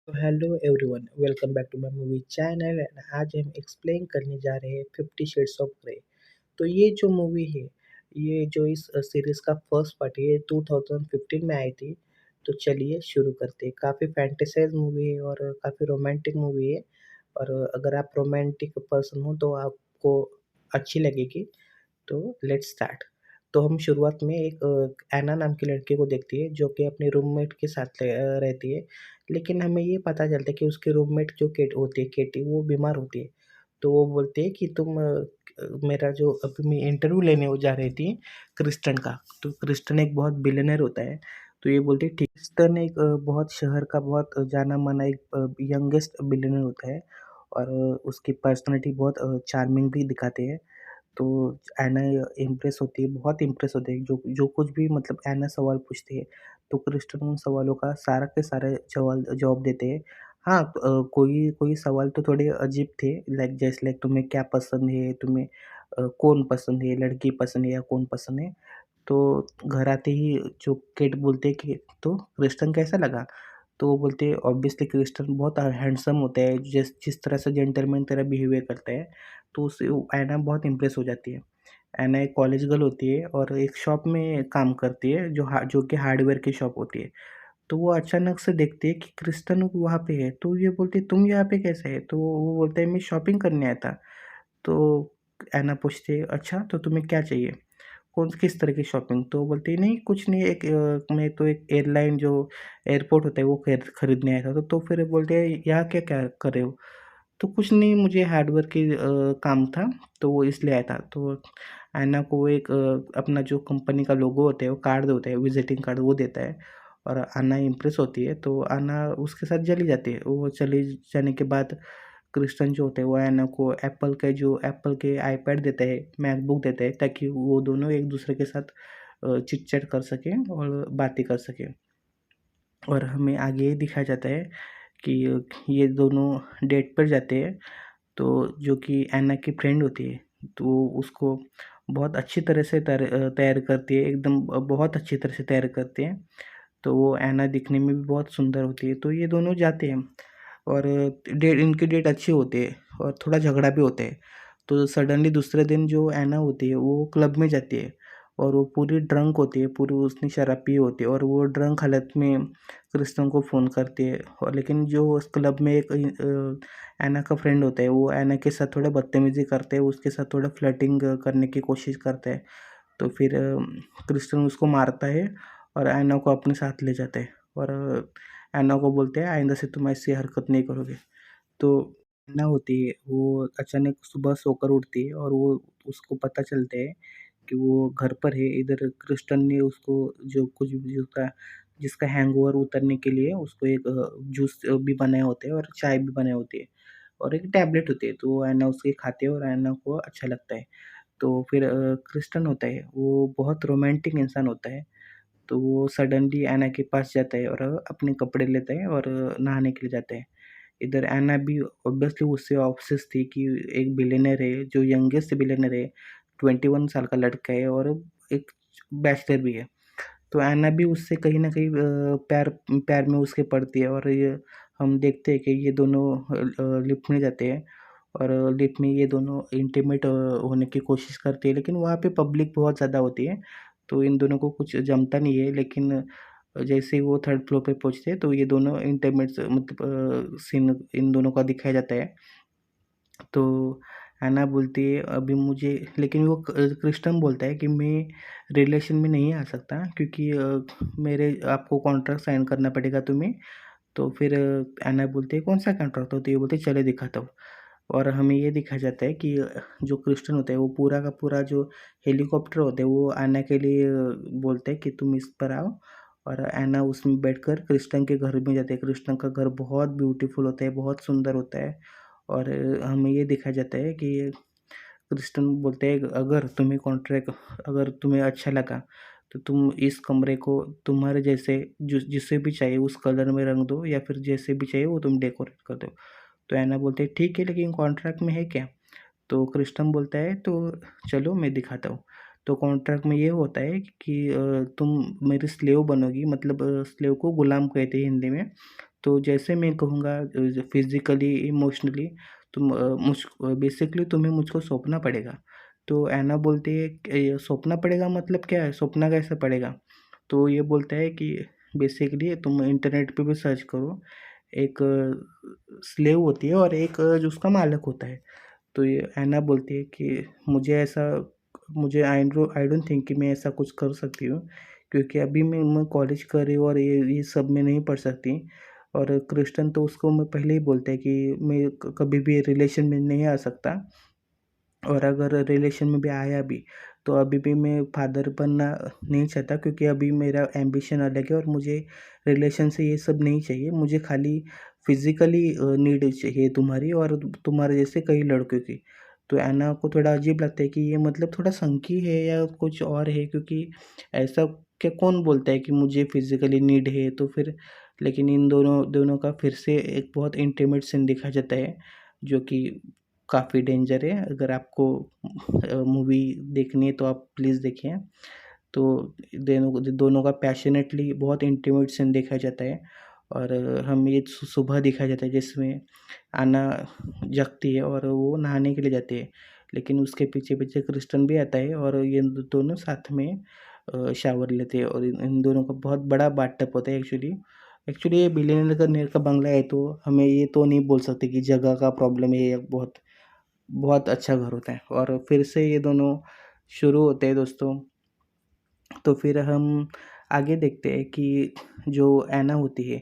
तो hello everyone, welcome back to my movie channel and आज हम एक्सप्लेन करने जा रहे हैं 50 शेड्स ऑफ ग्रे। तो ये जो मूवी है, ये जो इस सीरीज़ का फर्स्ट पार्ट है, ये 2015 में आई थी। तो चलिए शुरू करते हैं। काफ़ी फैंटेसाइज़ मूवी है और काफ़ी रोमांटिक मूवी है और अगर आप रोमांटिक पर्सन हो तो आपको अच्छी लगेगी। तो लेट्स स्टार्ट। तो हम शुरुआत में एक ऐना नाम की लड़की को देखती है जो कि अपने रूममेट के साथ रहती है। लेकिन हमें ये पता चलता है कि उसके रूममेट जो केट होती है केटी, वो बीमार होती है। तो वो बोलती है कि तुम मेरा जो अभी मैं इंटरव्यू लेने वो जा रही थी क्रिस्टन का। तो क्रिस्टन एक बहुत बिलियनर होता है। तो ये बोलती है ठीक। क्रिस्टन एक बहुत शहर का बहुत जाना माना एक यंगेस्ट बिलियनर होता है और उसकी पर्सनालिटी बहुत चार्मिंग भी दिखाते हैं। तो ऐना इम्प्रेस होती है, बहुत इम्प्रेस होती है। जो जो कुछ भी मतलब ऐना सवाल पूछती है, तो क्रिस्टन उन सवालों का सारा के सारे जवाब देते हैं। हाँ, कोई कोई सवाल तो थोड़े अजीब थे, लाइक तुम्हें क्या पसंद है, तुम्हें कौन पसंद है, लड़की पसंद है या कौन पसंद है। तो घर आते ही जो केट बोलते हैं कि तो क्रिस्टन कैसा लगा? तो वो बोलते हैं ऑब्वियसली क्रिस्टन बहुत हैंडसम होता है, जिस तरह से जेंटलमैन तरह बिहेवियर करता है। तो उससे वो ऐना बहुत इम्प्रेस हो जाती है। ऐना एक कॉलेज गर्ल होती है और एक शॉप में काम करती है जो कि हार्डवेयर की शॉप होती है। तो वो अचानक से देखती है कि क्रिस्टन वहाँ पे है। तो ये बोलती है तुम यहाँ पे कैसे है? तो वो बोलता है मैं शॉपिंग करने आया था। तो ऐना पूछती है अच्छा, तो तुम्हें क्या चाहिए? कौन किस तरह की शॉपिंग? तो बोलती है नहीं कुछ नहीं, मैं तो एक एयरलाइन जो एयरपोर्ट होता है वो खरीदने आया था। तो फिर बोलते हैं यहाँ क्या क्या कर रहे हो? तो कुछ नहीं, मुझे हार्डवेयर की काम था, तो वो इसलिए आया था। तो ऐना को वो एक अपना जो कंपनी का लोगो होता है वो कार्ड होता है, विजिटिंग कार्ड वो देता है और आना इम्प्रेस होती है। तो आना उसके साथ चली जाती है। वो चली जाने के बाद क्रिस्टन जो होते हैं वो ऐना को एप्पल के आईपैड देते हैं, मैकबुक देते हैं, ताकि वो दोनों एक दूसरे के साथ चिट चैट कर सकें और बातें कर सकें। और हमें आगे ये दिखाया जाता है कि ये दोनों डेट पर जाते हैं। तो जो कि ऐना की फ्रेंड होती है, तो उसको बहुत अच्छी तरह से तैयार करती है, एकदम बहुत अच्छी तरह से तैयार करती है। तो वो ऐना दिखने में भी बहुत सुंदर होती है। तो ये दोनों जाते हैं और इनकी डेट अच्छी होती है और थोड़ा झगड़ा भी होता है। तो सडनली दूसरे दिन जो ऐना होती है वो क्लब में जाती है और वो पूरी ड्रंक होती है, पूरी उसने शराब पी होती है और वो ड्रंक हालत में क्रिस्टन को फ़ोन करती है। और लेकिन जो उस क्लब में एक ऐना का फ्रेंड होता है, वो ऐना के साथ थोड़ा बदतमीज़ी करते हैं, उसके साथ थोड़ा फ्लर्टिंग करने की कोशिश करता है। तो फिर क्रिस्टन उसको मारता है और ऐना को अपने साथ ले जाता है और ऐना को बोलते हैं आइंदा से तुम ऐसी हरकत नहीं करोगे। तो ऐना होती है, वो अचानक सुबह सोकर उठती है और वो उसको पता चलता है कि वो घर पर है। इधर क्रिस्टन ने उसको जो कुछ भी उसका जिसका हैंगओवर उतरने के लिए उसको एक जूस भी बनाए होते हैं और चाय भी बनाई होती है और एक टैबलेट होती है। तो वो ऐना उसके खाते हैं और ऐना को अच्छा लगता है। तो फिर क्रिस्टन होता है, वो बहुत रोमांटिक इंसान होता है। तो वो सडनली ऐना के पास जाता है और अपने कपड़े लेता है और नहाने के लिए जाता है। इधर ऐना भी ऑब्वियसली उससे ऑब्सेस्ड थी कि एक बिलियनर है, जो यंगेस्ट बिलियनर है, 21 साल का लड़का है और एक बैचलर भी है। तो ऐना भी उससे कहीं न कहीं प्यार प्यार में उसके पड़ती है और ये हम देखते हैं कि ये दोनों लिफ्ट में जाते हैं और लिफ्ट में ये दोनों इंटीमेट होने की कोशिश करती है, लेकिन वहाँ पे पब्लिक बहुत ज़्यादा होती है, तो इन दोनों को कुछ जमता नहीं है। लेकिन जैसे ही वो थर्ड फ्लोर पे पहुँचते हैं, तो ये दोनों इंटीमेट मतलब सीन इन दोनों का दिखाया जाता है। तो हैना बोलती है अभी मुझे, लेकिन वो क्रिस्टन बोलता है कि मैं रिलेशन में नहीं आ सकता क्योंकि मेरे आपको कॉन्ट्रैक्ट साइन करना पड़ेगा तुम्हें। तो फिर हैना बोलती है कौन सा कॉन्ट्रैक्ट? तो ये बोलते हैं चलो दिखाता हूँ। और हमें ये दिखाया जाता है कि जो क्रिस्टन होता है वो पूरा का पूरा जो हेलीकॉप्टर होता है वो ऐना के लिए बोलता है कि तुम इस पर आओ और ऐना उसमें बैठकर क्रिस्टन के घर में जाते हैं। क्रिस्टन का घर बहुत ब्यूटीफुल होता है, बहुत सुंदर होता है और हमें ये दिखाया जाता है कि क्रिस्टन बोलते हैं अगर तुम्हें कॉन्ट्रैक्ट अगर तुम्हें अच्छा लगा तो तुम इस कमरे को तुम्हारे जैसे जिसे भी चाहिए उस कलर में रंग दो या फिर जैसे भी चाहिए वो तुम डेकोरेट कर दो। तो ऐना बोलते हैं ठीक है, लेकिन कॉन्ट्रैक्ट में है क्या? तो क्रिस्टन बोलता है तो चलो मैं दिखाता हूँ। तो कॉन्ट्रैक्ट में ये होता है कि तुम मेरी स्लेव बनोगी, मतलब स्लेव को गुलाम कहते हैं हिंदी में। तो जैसे मैं कहूँगा फिज़िकली, इमोशनली तुम बेसिकली तुम्हें मुझको सौंपना पड़ेगा। तो ऐना बोलती है कि सौंपना पड़ेगा मतलब क्या है? सौंपना कैसे पड़ेगा? तो ये बोलता है कि बेसिकली तुम इंटरनेट पे भी सर्च करो, एक स्लेव होती है और एक जो उसका मालिक होता है। तो ये ऐना बोलती है कि मुझे आई डोंट थिंक कि मैं ऐसा कुछ कर सकती हूँ, क्योंकि अभी मैं कॉलेज कर रही हूँ और ये सब में नहीं पढ़ सकती। और क्रिस्टन तो उसको मैं पहले ही बोलता है कि मैं कभी भी रिलेशन में नहीं आ सकता, और अगर रिलेशन में भी आया भी तो अभी भी मैं फादर बनना नहीं चाहता, क्योंकि अभी मेरा एम्बिशन अलग है और मुझे रिलेशन से ये सब नहीं चाहिए। मुझे खाली फिजिकली नीड चाहिए तुम्हारी और तुम्हारे जैसे कई लड़कों की। तो ऐना को थोड़ा अजीब लगता है कि ये मतलब थोड़ा संकी है या कुछ और है, क्योंकि ऐसा क्या कौन बोलता है कि मुझे फिजिकली नीड है। तो फिर लेकिन इन दोनों दोनों का फिर से एक बहुत इंटीमेट सीन दिखा जाता है, जो कि काफ़ी डेंजर है। अगर आपको मूवी देखनी है तो आप प्लीज़ देखिए। तो दोनों का पैशनेटली बहुत इंटीमेट सीन देखा जाता है। और हम ये सुबह दिखाया जाता है जिसमें आना जगती है और वो नहाने के लिए जाती है, लेकिन उसके पीछे पीछे क्रिस्टन भी आता है और ये दोनों साथ में शावर लेते हैं। और इन दोनों का बहुत बड़ा बाथटब होता है एक्चुअली। एक्चुअली ये बिलियनर का बंगला है, तो हमें ये तो नहीं बोल सकते कि जगह का प्रॉब्लम है या बहुत बहुत अच्छा घर होता है। और फिर से ये दोनों शुरू होते हैं दोस्तों। तो फिर हम आगे देखते हैं कि जो ऐना होती है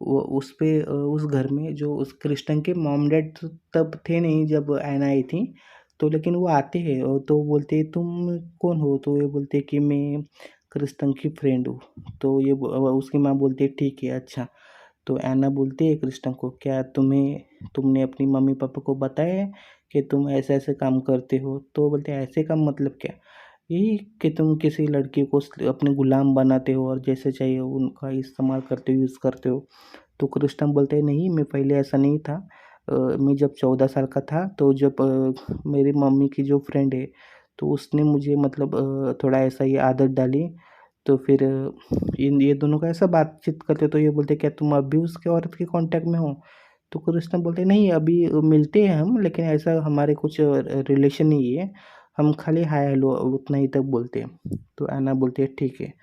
वो उस घर में जो उस क्रिस्टन के मॉम डैड तब थे नहीं जब ऐना आई थी। तो लेकिन वो आते हैं और तो बोलते हैं तुम कौन हो? तो ये बोलते हैं कि मैं क्रिस्टन की फ्रेंड हूँ। तो उसकी माँ बोलती है ठीक है, अच्छा। तो ऐना बोलती है कृष्णा को, क्या तुमने अपनी मम्मी पापा को बताया है कि तुम ऐसे ऐसे काम करते हो? तो बोलते हैं ऐसे काम मतलब क्या? यही कि तुम किसी लड़की को अपने गुलाम बनाते हो और जैसे चाहिए उनका इस्तेमाल करते हो, यूज़ करते हो। तो कृष्णा बोलते हैं नहीं, मैं पहले ऐसा नहीं था। मैं जब 14 साल का था तो जब मेरी मम्मी की जो फ्रेंड है तो उसने मुझे मतलब थोड़ा ऐसा ही आदत डाली। तो फिर इन ये दोनों का ऐसा बातचीत करते तो ये बोलते क्या तुम अब भी उसके औरत के कांटेक्ट में हो? तो कृष्णा बोलते नहीं, अभी मिलते हैं हम, लेकिन ऐसा हमारे कुछ रिलेशन नहीं है, हम खाली हाय हेलो उतना ही तक बोलते हैं। तो ऐना बोलती है ठीक है,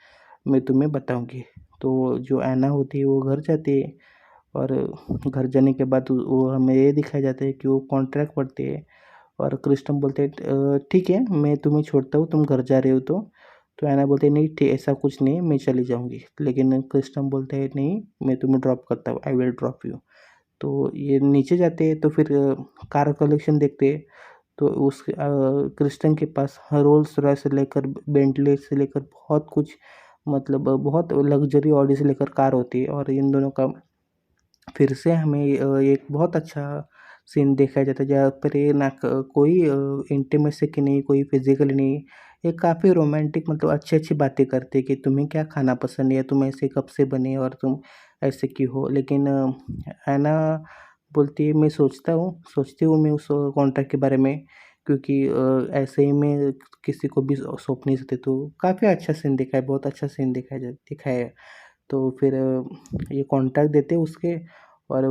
मैं तुम्हें बताऊंगी। तो जो ऐना होती है वो घर जाती है और घर जाने के बाद वो हमें ये दिखाया जाता है कि वो कॉन्ट्रैक्ट पढ़ते हैं। और कृष्णम बोलते हैं ठीक है, मैं तुम्हें छोड़ता हूँ, तुम घर जा रहे हो तो ऐना बोलते हैं नहीं ठीक, ऐसा कुछ नहीं है, मैं चली जाऊँगी। लेकिन कृष्णम बोलता है नहीं, मैं तुम्हें ड्रॉप करता हूँ, आई विल ड्रॉप यू। तो ये नीचे जाते हैं तो फिर कार कलेक्शन देखते हैं। तो कृष्णन के पास रोल्स रॉयस से लेकर बेंटले से लेकर बहुत कुछ, मतलब बहुत लग्जरी ऑडी से लेकर कार होती है। और इन दोनों का फिर से हमें एक बहुत अच्छा सीन देखा जाता है जहाँ पर ये ना कोई इंटीमेसी की नहीं, कोई फिजिकली नहीं, ये काफ़ी रोमांटिक मतलब अच्छी अच्छी बातें करते हैं कि तुम्हें क्या खाना पसंद है, तुम ऐसे कब से बने और तुम ऐसे क्यों हो। लेकिन ऐना बोलती है मैं सोचती हूँ मैं उस कॉन्ट्रैक्ट के बारे में, क्योंकि ऐसे ही मैं किसी को भी सौंप नहीं सकती। तो काफ़ी अच्छा सीन दिखा है, बहुत अच्छा सीन दिखाया है। तो फिर ये कॉन्ट्रैक्ट देते उसके, और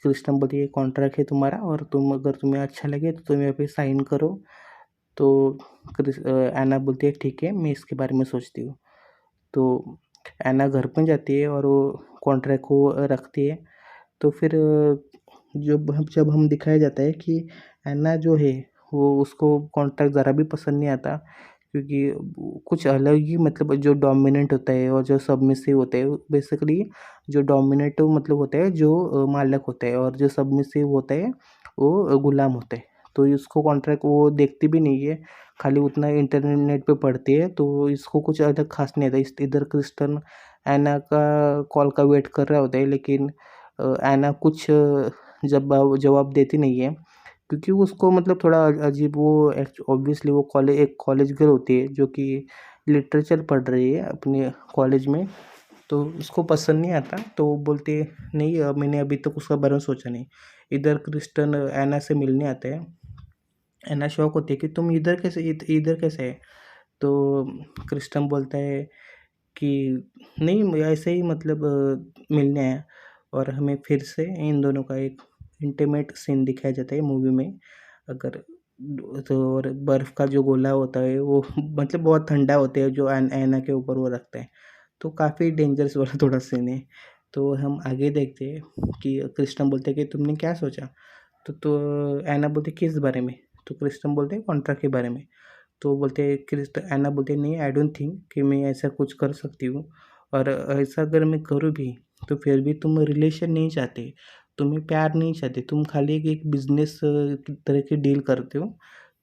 कृष्णा बोलती है ये कॉन्ट्रैक्ट है तुम्हारा और अगर तुम्हें अच्छा लगे तो तुम यहाँ पे साइन करो। तो ऐना बोलती है ठीक है, मैं इसके बारे में सोचती हूँ। तो ऐना घर पे जाती है और वो कॉन्ट्रैक्ट को रखती है। तो फिर जब हम दिखाया जाता है कि ऐना जो है वो उसको कॉन्ट्रैक्ट ज़रा भी पसंद नहीं आता, क्योंकि कुछ अलग ही मतलब जो डोमिनेंट होता है और जो सबमिसिव होता है बेसिकली। जो डोमिनेट मतलब होता है जो मालक होता है, और जो सबमिसिव होता है वो गुलाम होता है। तो इसको कॉन्ट्रैक्ट वो देखती भी नहीं है, खाली उतना इंटरनेट पे पढ़ती है। तो इसको कुछ अलग खास नहीं आता। इधर क्रिस्टन ऐना का कॉल का वेट कर रहा होता है, लेकिन ऐना कुछ जवाब देती नहीं है, क्योंकि उसको मतलब थोड़ा अजीब वो ऑब्वियसली वो कॉलेज गर्ल होती है जो कि लिटरेचर पढ़ रही है अपने कॉलेज में। तो उसको पसंद नहीं आता, तो वो बोलती है नहीं मैंने अभी तक उसका बारे में सोचा नहीं। इधर क्रिस्टन ऐना से मिलने आता है। ऐना शौक होती है कि तुम इधर कैसे है? तो क्रिस्टन बोलता है कि नहीं, मैं ऐसे ही मतलब मिलने आया। और हमें फिर से इन दोनों का एक इंटीमेट सीन दिखाया जाता है मूवी में। अगर तो और बर्फ़ का जो गोला होता है वो मतलब बहुत ठंडा होता है, जो ऐना के ऊपर वो रखते हैं, तो काफ़ी डेंजरस वाला थोड़ा सीन है। तो हम आगे देखते हैं कि कृष्ण बोलते हैं कि तुमने क्या सोचा? तो ऐना बोलती है किस बारे में? तो कृष्ण बोलते हैं कॉन्ट्रैक्ट के बारे में। तो बोलते हैं कृष्ण ऐना बोलती है नहीं, आई डोंट थिंक कि मैं ऐसा कुछ कर सकती हूँ, और ऐसा अगर मैं करूँ भी तो फिर भी तुम रिलेशन नहीं चाहते, तुम्हें प्यार नहीं चाहते, तुम खाली एक बिज़नेस की तरह की डील करते हो।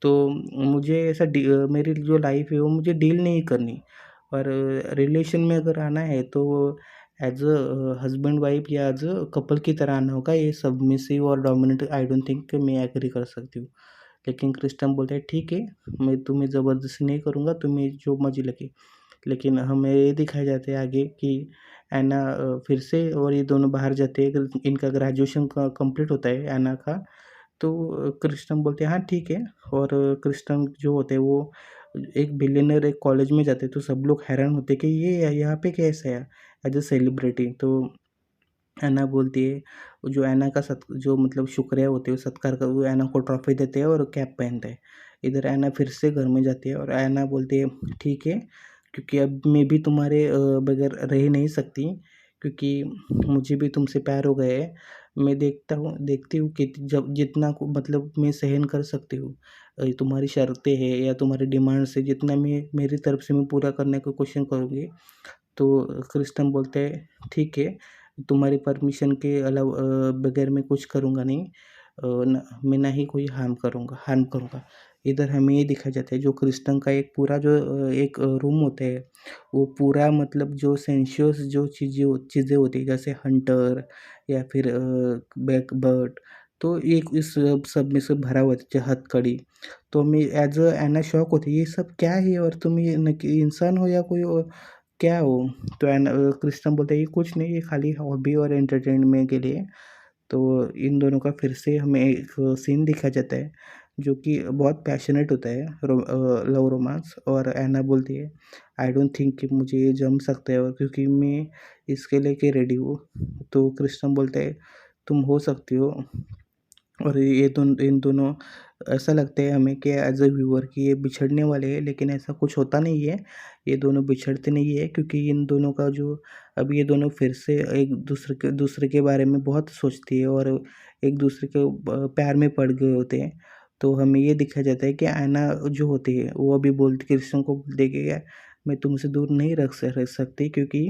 तो मुझे ऐसा मेरी जो लाइफ़ है वो मुझे डील नहीं करनी, और रिलेशन में अगर आना है तो एज़ अ हस्बैंड वाइफ या एज़ अ कपल की तरह आना होगा, ये सबमिसिव और डोमिनेट आई डोंट थिंक कि मैं एग्री कर सकती हूँ। लेकिन कृष्ण बोलता है ठीक है, मैं तुम्हें ज़बरदस्ती नहीं करूँगा, तुम्हें जो मर्ज़ी लगे। लेकिन हमें ये दिखाया जाता है आगे कि ऐना फिर से और ये दोनों बाहर जाते हैं, इनका ग्रेजुएशन का कंप्लीट होता है ऐना का। तो कृष्ण बोलते हैं हाँ ठीक है, और कृष्ण जो होते हैं वो एक बिलियनर एक कॉलेज में जाते हैं, तो सब लोग हैरान होते हैं कि ये यहाँ पे कैसे आया एज अ सेलिब्रिटी। तो ऐना बोलती है, जो ऐना का जो मतलब शुक्रिया होते हैं सत्कार का, वो ऐना को ट्रॉफी देते हैं और कैप पहनते हैं। इधर ऐना फिर से घर में जाती है और ऐना बोलती है ठीक है, क्योंकि अब मैं भी तुम्हारे बगैर रह नहीं सकती, क्योंकि मुझे भी तुमसे प्यार हो गया है। मैं देखती हूँ कि जब जितना को मतलब मैं सहन कर सकती हूँ, तुम्हारी शर्तें हैं या तुम्हारी डिमांड्स है, जितना मैं मेरी तरफ से मैं पूरा करने की कोशिश करूँगी। तो कृष्ण बोलते हैं ठीक है, तुम्हारी परमिशन के अलावा बगैर मैं कुछ करूँगा नहीं, न मैं ना ही कोई हार्म करूँगा। इधर हमें ये दिखाया जाता है जो कृष्ण का एक पूरा जो एक रूम होता है, वो पूरा मतलब जो सेंசுअस जो चीज़ें होती हैं जैसे हंटर या फिर बैक बर्ड, तो एक इस सब में से भरा हुआ था हथकड़ी। तो मैं एज़ अ एना शॉक होती है, ये सब क्या है और तुम ये न कि इंसान हो या कोई और क्या हो? तो कृष्ण बोलता है ये कुछ नहीं, ये खाली हॉबी और एंटरटेनमेंट के लिए। तो इन दोनों का फिर से हमें एक सीन दिखाया जाता है जो कि बहुत पैशनेट होता है, लव रोमांस। और ऐना बोलती है आई डोंट थिंक कि मुझे ये जम सकता है, और क्योंकि मैं इसके लिए के रेडी हूँ। तो कृष्ण बोलता है तुम हो सकती हो, और ये इन दोनों ऐसा लगता है हमें कि एज़ अ व्यूअर कि ये बिछड़ने वाले हैं, लेकिन ऐसा कुछ होता नहीं है। ये दोनों बिछड़ते नहीं है, क्योंकि इन दोनों का जो अब ये दोनों फिर से एक दूसरे के बारे में बहुत सोचती है और एक दूसरे के प्यार में पड़ गए होते हैं। तो हमें ये दिखाया जाता है कि ऐना जो होती है वो अभी बोलती कृष्ण को बोलती है कि मैं तुमसे दूर नहीं रह सकती, क्योंकि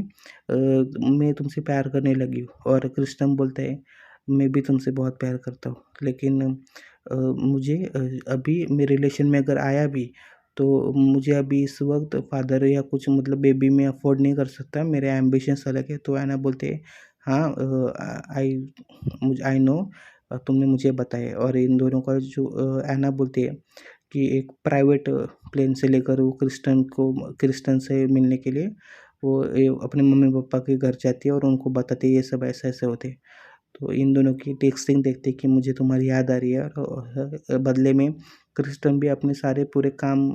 मैं तुमसे प्यार करने लगी हूँ। और कृष्ण बोलता है मैं भी तुमसे बहुत प्यार करता हूँ, लेकिन मुझे अभी मेरे रिलेशन में अगर आया भी, तो मुझे अभी इस वक़्त फ़ादर या कुछ मतलब बेबी मैं अफ़ोर्ड नहीं कर सकता, मेरे एम्बिशंस अलग है। तो ऐना बोलते हैं हाँ, आई नो, तुमने मुझे बताया। और इन दोनों का जो ऐना बोलती है कि एक प्राइवेट प्लेन से लेकर वो क्रिस्टन से मिलने के लिए वो अपने मम्मी-पापा के घर जाती है और उनको बताती है ये सब ऐसे-ऐसे होते हैं। तो इन दोनों की टेक्स्टिंग देखते कि मुझे तुम्हारी याद आ रही है, और बदले में क्रिस्टन भी अपने सारे पूरे काम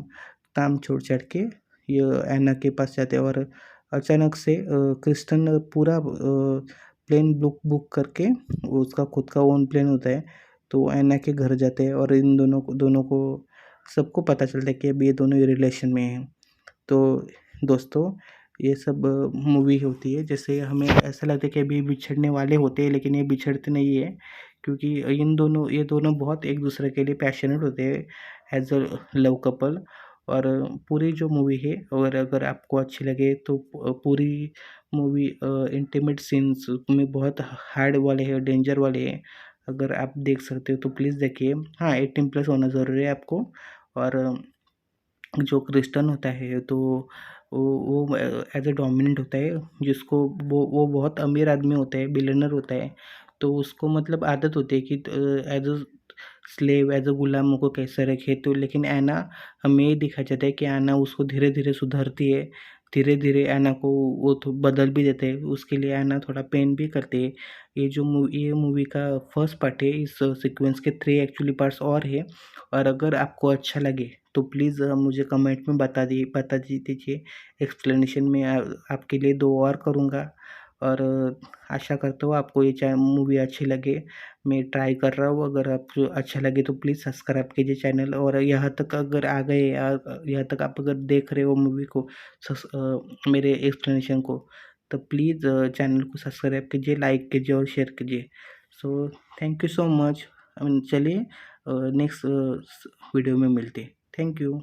काम छोड़-छाड़ के ये ऐना के पास जाते हैं। और अचानक से क्रिस्टन पूरा प्लेन बुक करके, वो उसका खुद का ओन प्लेन होता है, तो ऐना के घर जाते हैं और इन दोनों को सबको पता चलता है कि अब ये दोनों रिलेशन में हैं। तो दोस्तों, ये सब मूवी होती है, जैसे हमें ऐसा लगता है कि अभी बिछड़ने वाले होते हैं, लेकिन ये बिछड़ते नहीं है, क्योंकि ये दोनों बहुत एक दूसरे के लिए पैशनेट होते हैं एज अ लव कपल। और पूरी जो मूवी है, और अगर आपको अच्छी लगे तो पूरी मूवी इंटीमेट सीन्स में बहुत हार्ड वाले हैं, डेंजर वाले हैं। अगर आप देख सकते हो तो प्लीज़ देखिए। हाँ, 18 प्लस होना ज़रूरी है आपको। और जो क्रिस्टन होता है तो वो एज अ डोमिनेंट होता है, जिसको वो बहुत अमीर आदमी होता है, बिलियनर होता है। तो उसको मतलब आदत होती है कि as a slave, as a गुलामों को कैसे रखे। तो लेकिन ऐना, हमें ये दिखाया जाता है कि ऐना उसको धीरे धीरे सुधरती है, धीरे धीरे ऐना को वो तो बदल भी देते हैं, उसके लिए ऐना थोड़ा पेन भी करती है। ये मूवी का फर्स्ट पार्ट है, इस सीक्वेंस के 3 एक्चुअली पार्ट्स और है। और अगर आपको अच्छा लगे तो प्लीज़ मुझे कमेंट में बता दीजिए। एक्सप्लेनेशन में आपके लिए 2 और करूँगा। और आशा करता हूँ आपको ये मूवी अच्छी लगे। मैं ट्राई कर रहा हूँ, अगर आपको अच्छा लगे तो प्लीज़ सब्सक्राइब कीजिए चैनल, और यहाँ तक अगर आ गए या यहाँ तक आप अगर देख रहे हो मूवी को, मेरे एक्सप्लेनेशन को, तो प्लीज़ चैनल को सब्सक्राइब कीजिए, लाइक कीजिए और शेयर कीजिए। So thank you so much. चलिए नेक्स्ट वीडियो में मिलते हैं। Thank you.